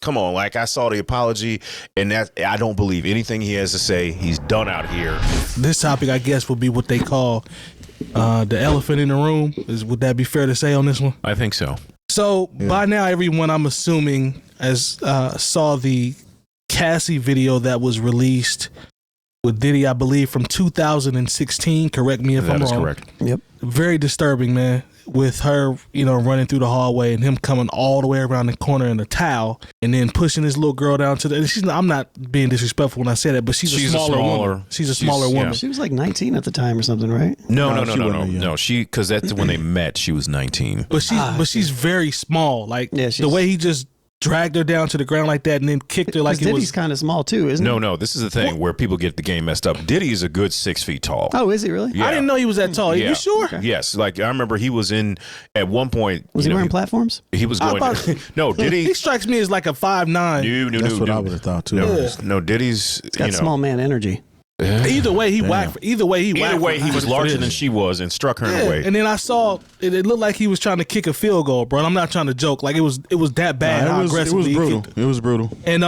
come on, like I saw the apology, and that I don't believe anything he has to say. He's done out here. This topic, I guess, would be what they call the elephant in the room. Would that be fair to say on this one? I think so. So by now, everyone, I'm assuming, saw the Cassie video that was released with Diddy, I believe, from 2016. Correct me if I'm wrong. That is correct. Yep. Very disturbing, man. With her, running through the hallway and him coming all the way around the corner in a towel and then pushing this little girl down to the. I'm not being disrespectful when I say that, but she's a smaller woman. She's a smaller woman. Yeah. She was like 19 at the time or something, right? No. She, because that's when they met. She was 19. But she's very small. Like the way he just dragged her down to the ground like that and then kicked her like it was. Diddy's kind of small too, isn't he? No. This is the thing where people get the game messed up. Diddy is a good 6 feet tall. Oh, is he really? Yeah. I didn't know he was that tall. Are you sure? Okay. Yes. Like I remember he was at one point. Was he wearing platforms? He was going. No, Diddy. He strikes me as like a 5'9". No, that's what I would have thought too. No, Diddy's. He's got small man energy. Either way, he whacked. Either way, he was larger than she was and struck her in a way. And then I saw it looked like he was trying to kick a field goal, bro. And I'm not trying to joke. Like it was that bad. How aggressively it was brutal. It was brutal. And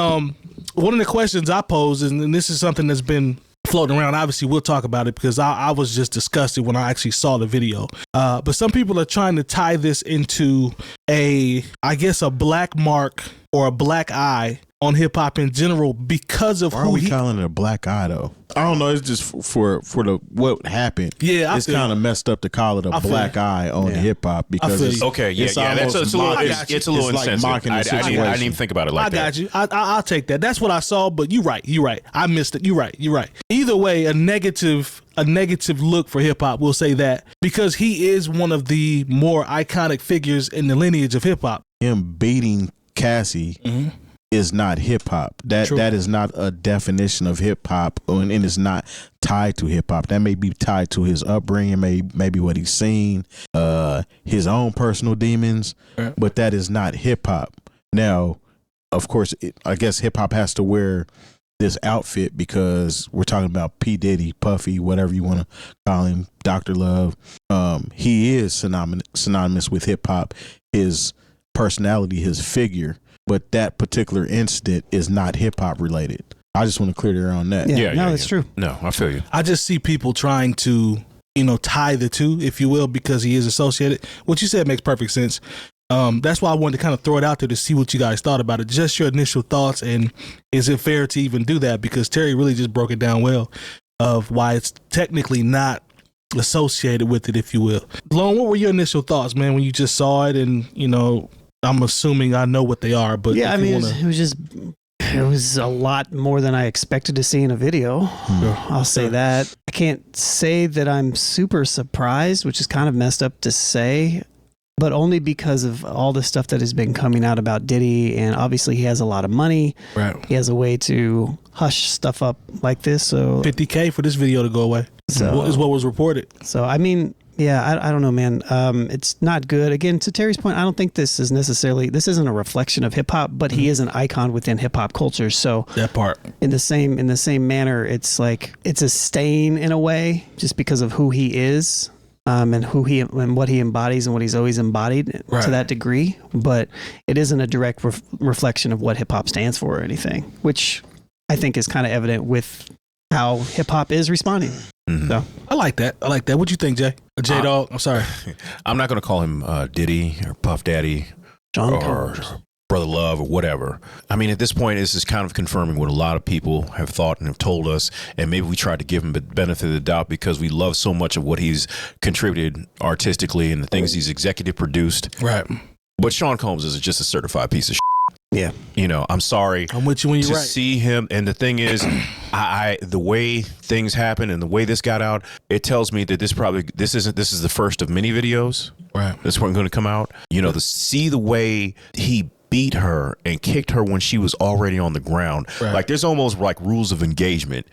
one of the questions I posed, and this is something that's been floating around. Obviously, we'll talk about it because I was just disgusted when I actually saw the video. But some people are trying to tie this into a black mark or a black eye on hip hop in general because of Why are we calling it a black eye though? I don't know. It's just for the what happened. Yeah, it's kind of messed up to call it a black eye on hip hop because it's, it's a little insensitive. I didn't even think about it like that. I got you. I'll take that. That's what I saw. But you're right. I missed it. You're right. Either way, a negative look for hip hop. We'll say that because he is one of the more iconic figures in the lineage of hip hop. Him beating Cassie is not hip hop. That is not a definition of hip hop, and it's not tied to hip hop. That may be tied to his upbringing, maybe what he's seen, his own personal demons, but that is not hip hop. Now, of course, I guess hip hop has to wear this outfit because we're talking about P. Diddy, Puffy, whatever you want to call him, Dr. Love. He is synonymous with hip hop. His personality, his figure. But that particular incident is not hip hop related. I just want to clear the air on that. That's true. No, I feel you. I just see people trying to, tie the two, if you will, because he is associated. What you said makes perfect sense. That's why I wanted to kind of throw it out there to see what you guys thought about it. Just your initial thoughts, and is it fair to even do that? Because Terry really just broke it down well of why it's technically not associated with it, if you will. Lone, what were your initial thoughts, man, when you just saw it and, I'm assuming I know what they are, but yeah, it was a lot more than I expected to see in a video. I'll say that. I can't say that I'm super surprised, which is kind of messed up to say, but only because of all the stuff that has been coming out about Diddy, and obviously he has a lot of money. Right. He has a way to hush stuff up like this. So $50K for this video to go away is what was reported. So I don't know, man. It's not good. Again, to Terry's point, I don't think this isn't a reflection of hip hop, but he is an icon within hip hop culture. So that part, in the same manner, it's like it's a stain in a way, just because of who he is, and what he embodies and what he's always embodied to that degree. But it isn't a direct reflection of what hip hop stands for or anything, which I think is kind of evident with how hip hop is responding. So I like that. What you think, Jay? J-Dog? I'm sorry. I'm not going to call him Diddy or Puff Daddy or Brother Love or whatever. I mean, at this point, this is kind of confirming what a lot of people have thought and have told us, and maybe we tried to give him the benefit of the doubt because we love so much of what he's contributed artistically and the things he's executive produced. Right. But Sean Combs is just a certified piece of shit. Yeah. I'm sorry. I'm with you when you're to right. see him. And the thing is, the way things happen and the way this got out, it tells me that this is the first of many videos. Right. This one going to come out. To see the way he beat her and kicked her when she was already on the ground. Right. Like there's almost like rules of engagement.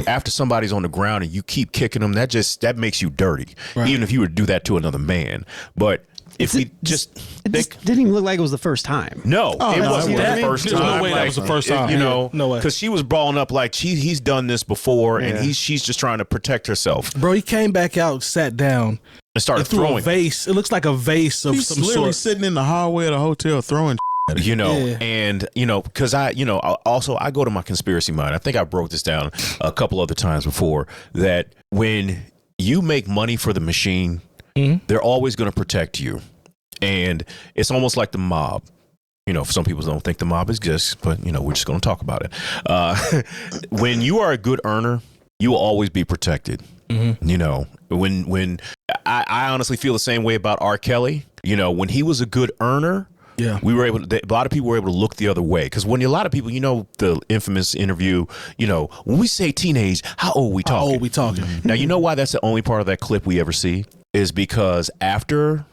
After somebody's on the ground and you keep kicking them, that makes you dirty. Right. Even if you were to do that to another man. But it didn't even look like it was the first time. No, it wasn't the first time. No way that was the first time. No way. Because she was balling up like he's done this before, and she's just trying to protect herself. Bro, he came back out, sat down, and started throwing a vase. It looks like a vase of some sort. He's literally sitting in the hallway of the hotel throwing. You know, Yeah. and because I go to my conspiracy mind. I think I broke this down a couple other times before, that when you make money for the machine, they're always going to protect you. And it's almost like the mob. Some people don't think the mob exists, but we're just going to talk about it. When you are a good earner, you will always be protected. When I honestly feel the same way about R. Kelly. When he was a good earner, a lot of people were able to look the other way, because when a lot of people, the infamous interview, when we say teenage, how old we talking? How old we talking? Now, you know why that's the only part of that clip we ever see is because after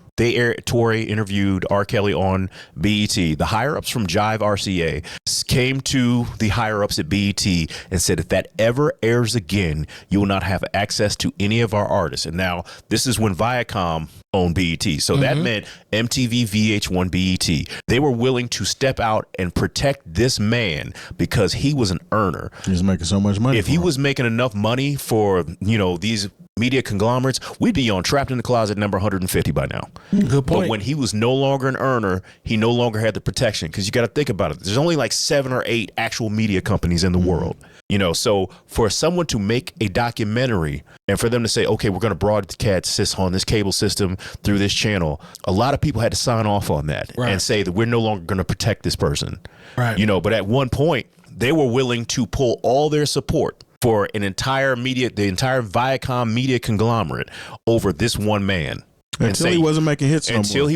Tory interviewed R. Kelly on BET, the higher-ups from Jive RCA came to the higher-ups at BET and said, if that ever airs again, you will not have access to any of our artists. And now, this is when Viacom owned BET. So that meant MTV, VH1, BET. They were willing to step out and protect this man because he was an earner. He was making so much money. If he was making enough money for, these media conglomerates, we'd be on Trapped in the Closet number 150 by now. Good point. But when he was no longer an earner, he no longer had the protection, because you got to think about it. There's only like 7 or 8 actual media companies in the world. So for someone to make a documentary and for them to say, okay, we're going to broadcast on this cable system through this channel, a lot of people had to sign off on that and say that we're no longer going to protect this person. Right. But at one point, they were willing to pull all their support for the entire Viacom media conglomerate over this one man. Until he wasn't making hits no more. Until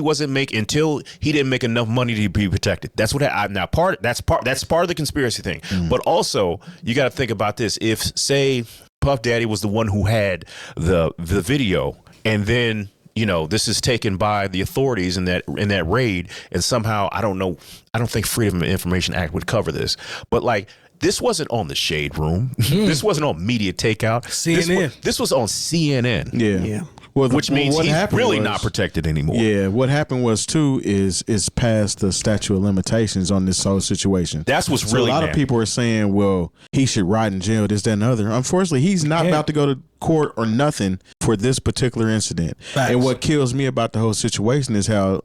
he didn't make enough money to be protected. That's what that's part of the conspiracy thing. But also, you got to think about this. If, say, Puff Daddy was the one who had the video, and then this is taken by the authorities in that raid, and somehow I don't think Freedom of Information Act would cover this, but like, this wasn't on the Shade Room. This wasn't on Media Takeout. CNN. This was on CNN. Yeah. Which means he's really not protected anymore. Yeah, what happened was too is past the statute of limitations on this whole situation. That's what's really a lot mad. of people are saying, well, he should rot in jail, this, that, and the other. Unfortunately, he's not about to go to court or nothing for this particular incident. Facts. And what kills me about the whole situation is how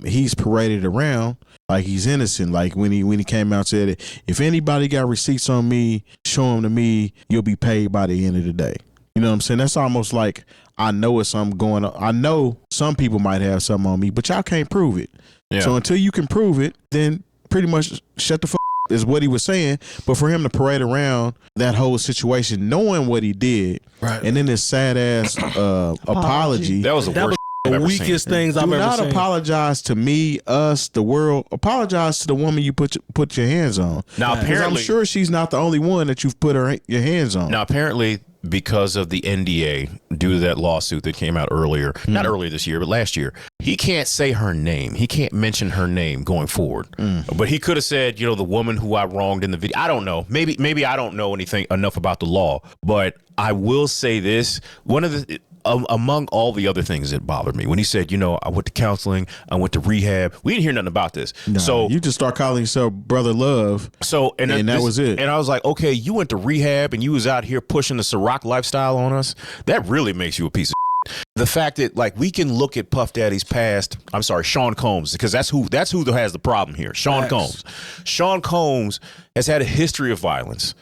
he's paraded around like he's innocent. Like when he came out and said, if anybody got receipts on me, show them to me, you'll be paid by the end of the day. You know what I'm saying? That's almost like, I know it's something going on. I know some people might have something on me, but y'all can't prove it. Yeah. So until you can prove it, then pretty much shut the is what he was saying. But for him to parade around that whole situation, knowing what he did, and then this sad ass apology. That was the worst. The weakest things I've ever seen. Do not apologize to me, us, the world. Apologize to the woman you put your hands on. Now, apparently, I'm sure she's not the only one that you've put your hands on. Now, apparently, because of the NDA, due to that lawsuit that came out earlier, not earlier this year, but last year, he can't say her name. He can't mention her name going forward. But he could have said, the woman who I wronged in the video. I don't know. Maybe I don't know anything enough about the law. But I will say this: among all the other things that bothered me, when he said, I went to counseling, I went to rehab. We didn't hear nothing about this. No, so you just start calling yourself Brother Love. So and that was it. And I was like, okay, you went to rehab and you was out here pushing the Ciroc lifestyle on us. That really makes you a piece of shit. The fact that we can look at Puff Daddy's past. I'm sorry, Sean Combs, because that's who has the problem here. Sean Combs. Sean Combs has had a history of violence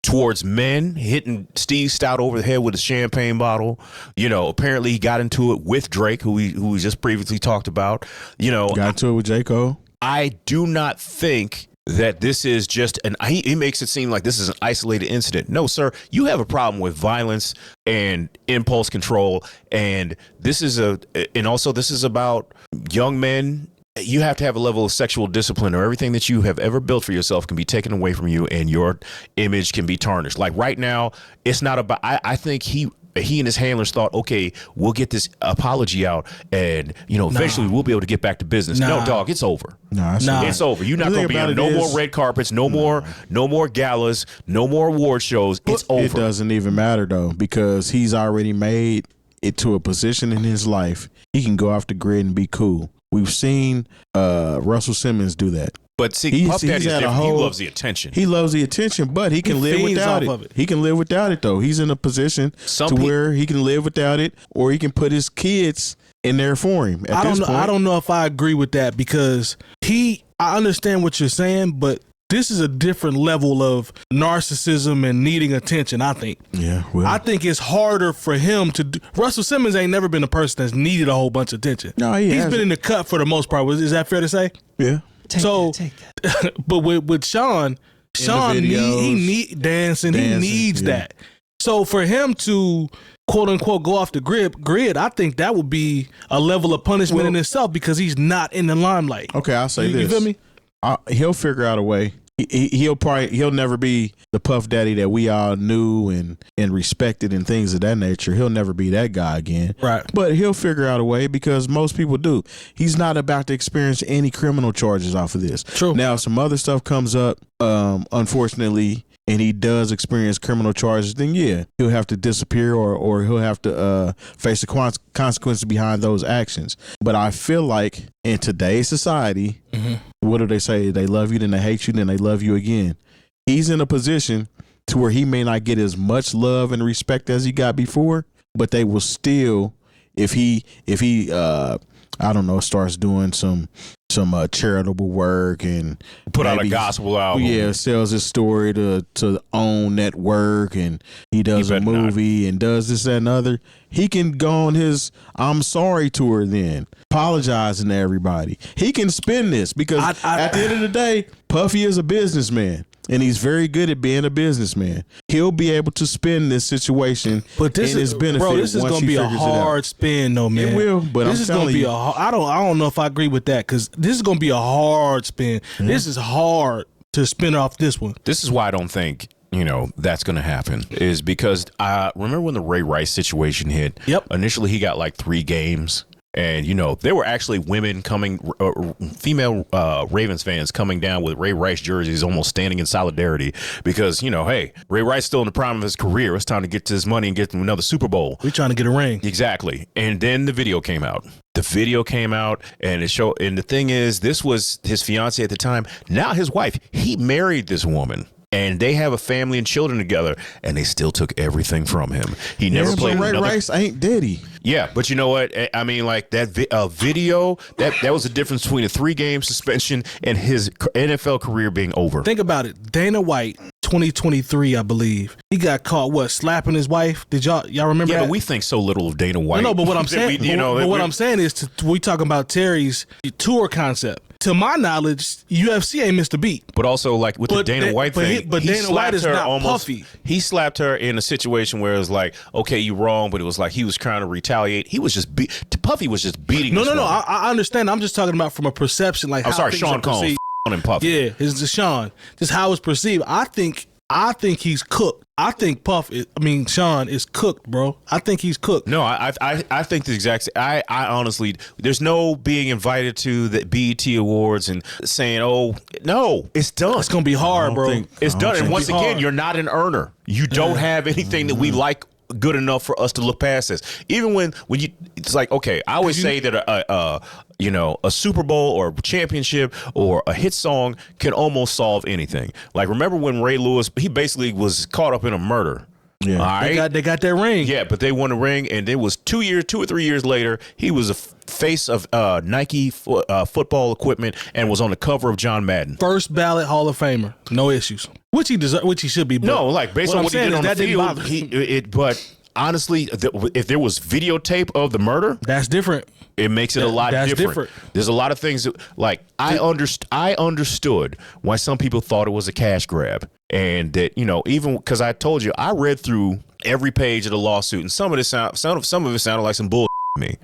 towards men, hitting Steve Stout over the head with a champagne bottle. Apparently he got into it with Drake, who we just previously talked about. Got into it with J. Cole. I do not think that this is just he makes it seem like this is an isolated incident. No, sir, you have a problem with violence and impulse control, and this is about young men. You have to have a level of sexual discipline, or everything that you have ever built for yourself can be taken away from you and your image can be tarnished. Like right now, it's not about, I think he and his handlers thought, okay, we'll get this apology out and, eventually we'll be able to get back to business. No, dog, it's over. It's over. You're not going to be on more red carpets, no more galas, no more award shows. It's over. It doesn't even matter though, because he's already made it to a position in his life. He can go off the grid and be cool. We've seen Russell Simmons do that. But see, Puff Daddy's different. He loves the attention. He loves the attention, but he can live without it. He can live without it, though. He's in a position where he can live without it, or he can put his kids in there for him. I don't know if I agree with that, because he I understand what you're saying, but this is a different level of narcissism and needing attention, I think. Yeah, well, I think it's harder for him to do. Russell Simmons ain't never been a person that's needed a whole bunch of attention. No, he's been in the cut for the most part. Is that fair to say? Yeah. Take that. But with Sean he need dancing. He needs that. So for him to quote unquote go off the grid, I think that would be a level of punishment in itself because he's not in the limelight. Okay, I'll say this. You feel me? He'll figure out a way. He'll never be the Puff Daddy that we all knew and respected and things of that nature. He'll never be that guy again. Right. But he'll figure out a way because most people do. He's not about to experience any criminal charges off of this. True. Now, if some other stuff comes up, unfortunately, and he does experience criminal charges, then yeah, he'll have to disappear or he'll have to face the consequences behind those actions. But I feel like in today's society, what do they say? They love you, then they hate you, then they love you again. He's in a position to where he may not get as much love and respect as he got before, but they will still, if he I don't know, starts doing some charitable work and put out a gospel album. Yeah, sells his story to own network, and he does a movie and does this, that, and other. He can go on his I'm sorry tour then, apologizing to everybody. He can spin this because at the end of the day, Puffy is a businessman. And he's very good at being a businessman. He'll be able to spin this situation in his benefit. Bro, this is going to be a hard spin, though, man. It will, but this is going to be I don't know if I agree with that because this is going to be a hard spin. Yeah. This is hard to spin off this one. This is why I don't think that's going to happen. Is because I remember when the Ray Rice situation hit. Yep. Initially, he got like 3 games. And, there were actually women coming, female Ravens fans coming down with Ray Rice jerseys, almost standing in solidarity because, hey, Ray Rice still in the prime of his career. It's time to get to his money and get another Super Bowl. We're trying to get a ring. Exactly. And then the video came out. And it showed. And the thing is, this was his fiance at the time. Now his wife. He married this woman. And they have a family and children together, and they still took everything from him. He never played. Ray Rice ain't Diddy. Yeah, but you know what? I mean, like that video, that was the difference between a 3-game suspension and his NFL career being over. Think about it. Dana White, 2023, I believe. He got caught, slapping his wife? Did y'all remember that? Yeah, but we think so little of Dana White. No, but what I'm saying, what I'm saying is we talking about Terry's tour concept. To my knowledge, UFC ain't missed a beat. But also, like with the Dana White thing, but Dana White is not Puffy. He slapped her in a situation where it was like, okay, you wrong, but it was like he was trying to retaliate. He was just Puffy was just beating. No. I understand. I'm just talking about from a perception, like I'm sorry, Sean Combs and Puffy. Yeah, it's Sean. Just how it's perceived. I think he's cooked. I think Sean is cooked, bro. I think he's cooked. No, I think the exact same. I honestly, there's no being invited to the BET Awards and saying, oh, no, it's done. It's going to be hard, bro. It's done. And once again, you're not an earner. You don't have anything that we like good enough for us to look past this. Even when you, it's like, okay, I always say that a Super Bowl or a championship or a hit song can almost solve anything. Like, remember when Ray Lewis, he basically was caught up in a murder. Yeah, all right? They got that ring. Yeah, but they won a ring, and it was 2 or 3 years later, he was a face of Nike football equipment and was on the cover of John Madden. First ballot Hall of Famer, no issues. Which he should be. No, like based on what he did on the field, but honestly, if there was videotape of the murder, that's different. It makes it a lot different. There's a lot of things that, like, I understood why some people thought it was a cash grab. And that, even because I told you, I read through every page of the lawsuit, and some of it sounded like some bull to me,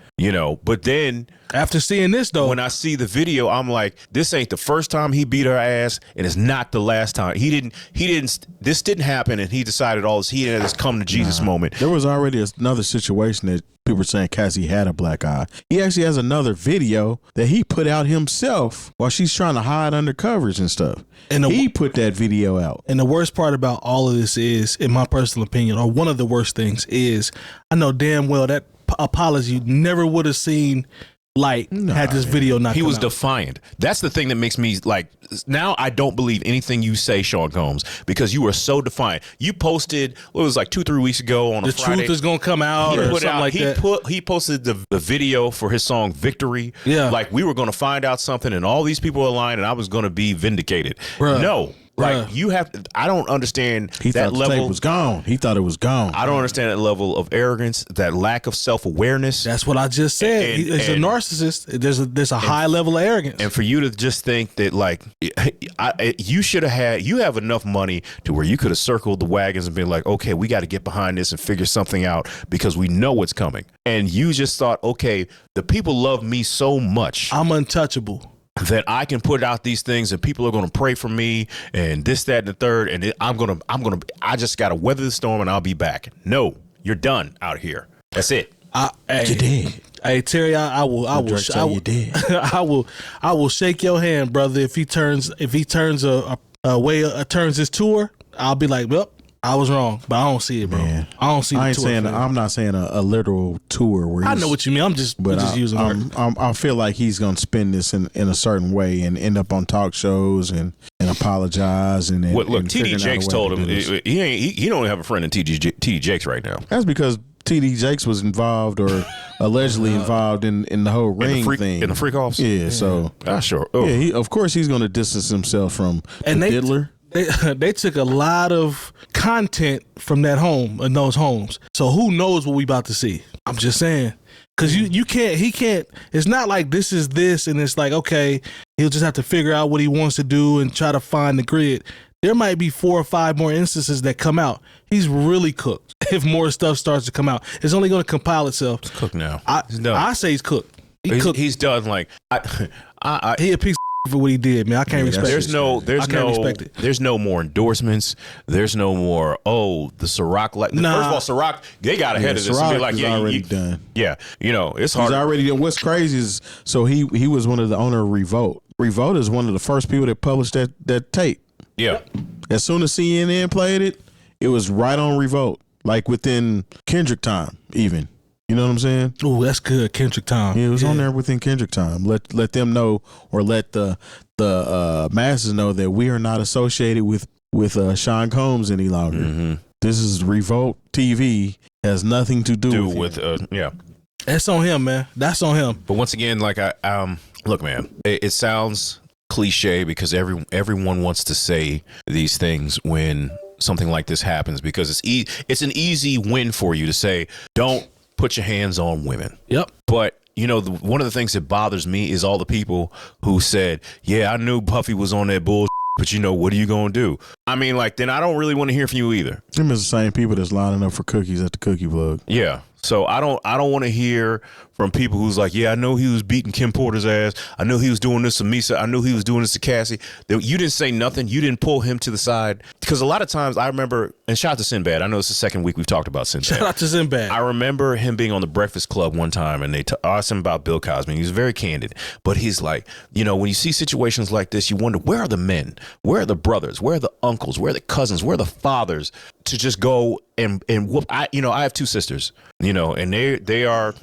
But then after seeing this, though, when I see the video, I'm like, this ain't the first time he beat her ass, and it's not the last time. This didn't happen, and he decided he had this come to Jesus moment. There was already another situation that people were saying Cassie had a black eye. He actually has another video that he put out himself while she's trying to hide under covers and stuff. And he put that video out. And the worst part about all of this is, in my personal opinion, or one of the worst things is, I know damn well that apology never would have seen light had this video not He come was out. defiant. That's the thing that makes me like, now I don't believe anything you say, Sean Combs, because you were so defiant. You posted, what was like 2-3 weeks ago on a The Friday. truth is gonna come out or something like that. He posted the video for his song Victory. Yeah. Like we were going to find out something and all these people were lying and I was going to be vindicated. Bruh. No. Like Bruh. you have, I don't understand He that thought the level. tape was gone. He thought it was gone. I don't understand that level of arrogance, that lack of self-awareness. That's what I just said. And- He's a and- narcissist. There's a high level of arrogance. And for you to just think that, like, you should have you have enough money to where you could have circled the wagons and been like, okay, we got to get behind this and figure something out because we know what's coming. And you just thought, okay, the people love me so much I'm untouchable. that I can put out these things and people are going to pray for me and this, that, and the third. And I just got to weather the storm and I'll be back. No, you're done out here. That's it. You did. Hey Terry, I will You did. I will shake your hand, brother. If he turns turns his tour, I'll be like, well, I was wrong, but I don't see it, bro. Man. I don't see the I ain't tour. saying. for him. I'm not saying a literal tour where I he's, know what you mean. I'm just using art. I feel like he's gonna spin this in a certain way and end up on talk shows and apologize and Look, and TD figuring out a Jakes way told to him do this. he don't have a friend in TD Jakes right now. That's because TD Jakes was involved or allegedly involved in the whole ring thing in the freak offs. Yeah, so Sure. Oh. yeah, of course he's gonna distance himself from And the they- diddler. They took a lot of content from that home and those homes. So who knows what we about to see? I'm just saying. Cause he can't, it's not like this is this and it's like, okay, he'll just have to figure out what he wants to do and try to find the grid. There might be 4 or 5 more instances that come out. He's really cooked. If more stuff starts to come out, it's only going to compile itself. He's cooked now. I say he's cooked. He's done. Like He a piece of for what he did, man. I can't respect there's it. no I can't respect it. there's no more endorsements. There's no more the Ciroc. Like Nah. first of all, Ciroc, they got ahead of this and Ciroc be like, is yeah, already done. Yeah, it's He's hard. already done. What's crazy is so he was one of the owner of Revolt. Revolt is one of the first people that published that tape. Yeah, As soon as CNN played it, it was right on Revolt, like within Kendrick time, even. You know what I'm saying? Oh, that's good, Kendrick time. Yeah, it was on there within Kendrick time. Let them know, or let the masses know that we are not associated with Sean Combs any longer. Mm-hmm. This is Revolt TV. Has nothing to do with yeah. That's on him, man. That's on him. But once again, like look, man, it sounds cliche because everyone wants to say these things when something like this happens because it's an easy win for you to say don't put your hands on women. Yep. But one of the things that bothers me is all the people who said, yeah, I knew Puffy was on that bullshit, but what are you going to do? I mean, like, then I don't really want to hear from you either. Them is the same people that's lining up for cookies at the cookie plug. Yeah. So I don't want to hear from people who's like, yeah, I know he was beating Kim Porter's ass. I know he was doing this to Misa. I knew he was doing this to Cassie. You didn't say nothing. You didn't pull him to the side. Because a lot of times I remember, and shout out to Sinbad. I know it's the second week we've talked about Sinbad. Shout out to Sinbad. I remember him being on the Breakfast Club one time and they asked him about Bill Cosby. He was very candid. But he's like, when you see situations like this, you wonder, where are the men? Where are the brothers? Where are the uncles? Where are the cousins? Where are the fathers to just go and whoop? I have 2 sisters, and they are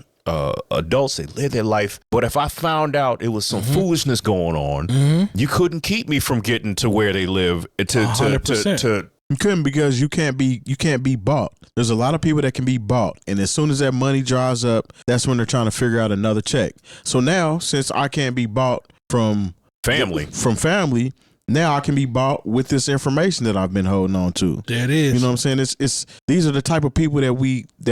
adults. They live their life. But if I found out it was some foolishness going on, you couldn't keep me from getting to where they live to 100%. You couldn't, because you can't be bought. There's a lot of people that can be bought, and as soon as that money dries up, that's when they're trying to figure out another check. So now, since I can't be bought from family, now I can be bought with this information that I've been holding on to. There it is. You know what I'm saying? It's these are the type of people that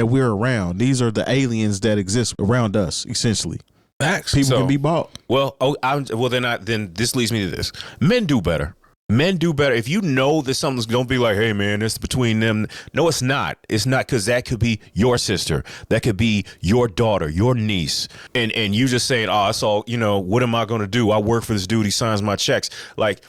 we're around. These are the aliens that exist around us, essentially. Facts. People can be bought. Well, then this leads me to this. Men do better. Men do better. If you know that something's going to be like, hey, man, it's between them. No, it's not. It's not, because that could be your sister. That could be your daughter, your niece. And you just saying, oh, it's all, what am I going to do? I work for this dude. He signs my checks. Like,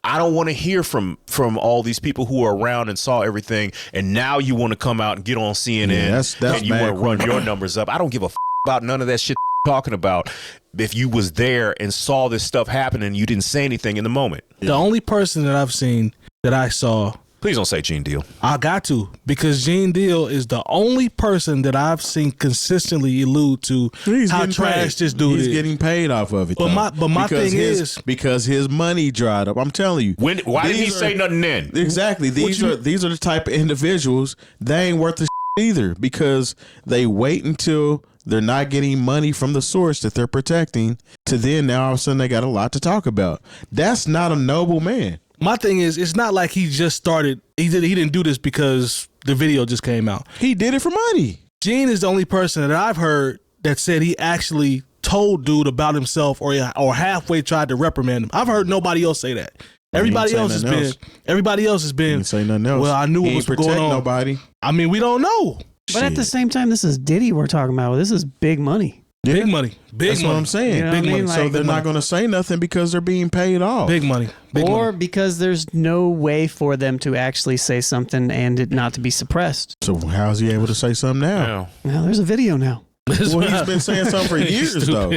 I don't want to hear from all these people who are around and saw everything. And now you want to come out and get on CNN that's and you want to run your numbers up. I don't give a about none of that shit talking about. If you was there and saw this stuff happening, you didn't say anything in the moment. The only person that I've seen that I saw Please don't say Gene Deal. I got to, because Gene Deal is the only person that I've seen consistently allude to how trash this dude is. He's getting paid off of it. But my thing is, because his money dried up. I'm telling you. Why didn't he say nothing then? Exactly. These are the type of individuals, they ain't worth the either, because they wait until they're not getting money from the source that they're protecting to then now all of a sudden they got a lot to talk about. That's not a noble man. My thing is, it's not like he just started. He didn't do this because the video just came out. He did it for money. Gene is the only person that I've heard that said he actually told dude about himself or halfway tried to reprimand him. I've heard nobody else say that. Everybody else has been. He didn't say nothing else. Well, I knew what was going on. Nobody. I mean, we don't know. But at the same time, this is Diddy we're talking about. This is big money. Yeah. Big money. That's what I'm saying. You know Big what I mean? money. So Like, they're not going to say nothing because they're being paid off. Big money. Or because there's no way for them to actually say something and it not to be suppressed. So how's he able to say something now? Now there's a video now. Well, he's been saying something for years, though.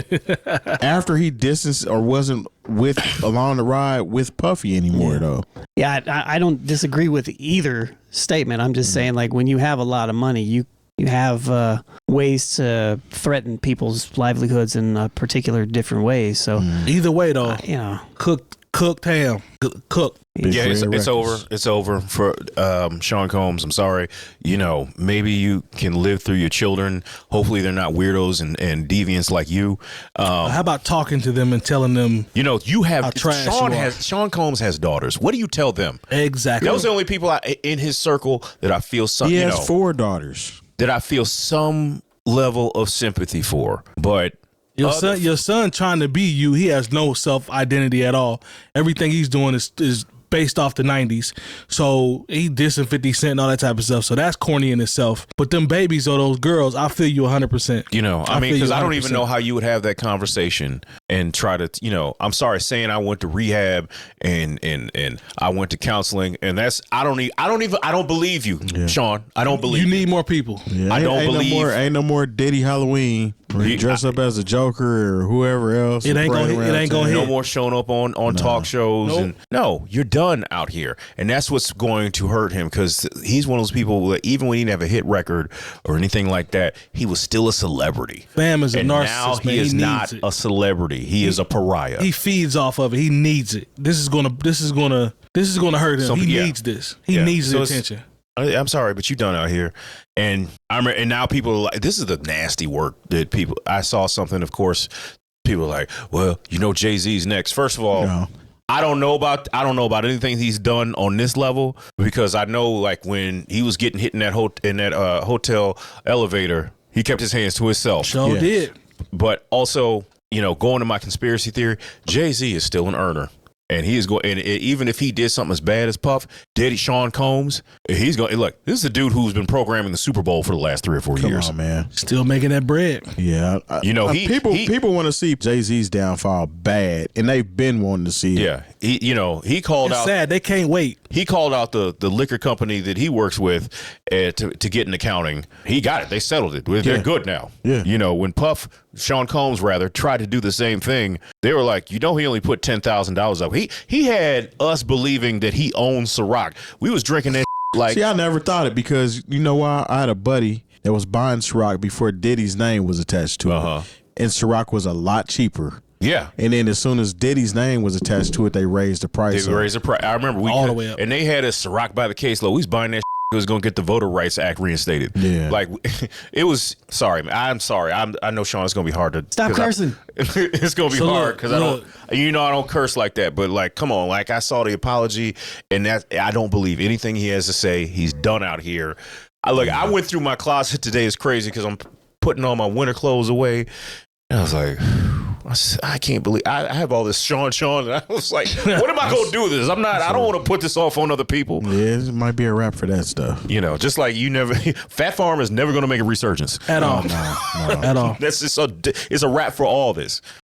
After he distanced or wasn't along the ride with Puffy anymore, though. Yeah, I don't disagree with either statement. I'm just saying, like, when you have a lot of money, you have ways to threaten people's livelihoods in particular different ways. So either way, though, cooked ham, cooked. Yeah, it's over. It's over for Sean Combs. I'm sorry. You know, maybe you can live through your children. Hopefully, they're not weirdos and deviants like you. How about talking to them and telling them? You know, you have how trash Sean Combs has daughters. What do you tell them? Exactly. Those are the only people in his circle that I feel some. He has 4 daughters that I feel some level of sympathy for, but. Your son trying to be you, he has no self-identity at all. Everything he's doing is based off the 90s. So he dissing 50 Cent and all that type of stuff. So that's corny in itself. But them babies or those girls, I feel you 100%. You know, I mean, because I don't even know how you would have that conversation and try to, you know, I'm sorry, saying I went to rehab and I went to counseling, and that's I don't believe you, Sean. I don't believe you. Need more people. Yeah, I don't believe ain't no more Diddy Halloween. Where you dress up as a Joker or whoever else. It ain't gonna hit. No more showing up on talk shows. Nope. And no, you're done out here. And that's what's going to hurt him, because he's one of those people that even when he didn't have a hit record or anything like that, he was still a celebrity. Fam is a narcissist, now man. he is not a celebrity. He is a pariah. He feeds off of it. He needs it. This is gonna hurt him. He needs this. He needs the attention. I'm sorry, but you done out here, and now people are like, this is the nasty work that people. I saw something, of course. People are like, well, you know, Jay-Z's next. First of all, I don't know about anything he's done on this level, because I know, like, when he was getting hit in that hotel elevator, he kept his hands to himself. Sure did. But also, you know, going to my conspiracy theory, Jay-Z is still an earner. And he is going, and even if he did something as bad as Puff, Diddy, Sean Combs, he's going. Look, this is a dude who's been programming the Super Bowl for the last 3 or 4 years. Come on, man, still making that bread. Yeah, you know, people want to see Jay-Z's downfall bad, and they've been wanting to see it. Yeah, he called out. Sad, they can't wait. He called out the liquor company that he works with to get an accounting. He got it. They settled it. They're good now. Yeah. You know, when Sean Combs tried to do the same thing, they were like, you know, he only put $10,000 up. He had us believing that he owned Ciroc. We was drinking that like. See, I never thought it, because you know why? I had a buddy that was buying Ciroc before Diddy's name was attached to it, and Ciroc was a lot cheaper. Yeah, and then as soon as Diddy's name was attached to it, they raised the price. They raised the price. I remember all the way up, and they had a Ciroc by the case low. We was buying that. It was going to get the Voter Rights Act reinstated. Yeah, like it was. Sorry, man. I'm sorry. I know, Sean. It's going to be hard to stop cursing. It's going to be hard because I don't curse like that. But like, come on. Like, I saw the apology, and that I don't believe anything he has to say. He's done out here. I went through my closet today. It's crazy because I'm putting all my winter clothes away. And I was like, I can't believe I have all this Sean. And I was like, what am I going to do with this? I don't want to put this off on other people. Yeah, it might be a wrap for that stuff. You know, just like Fat Farm is never going to make a resurgence. At all. No. At all. It's a wrap for all this.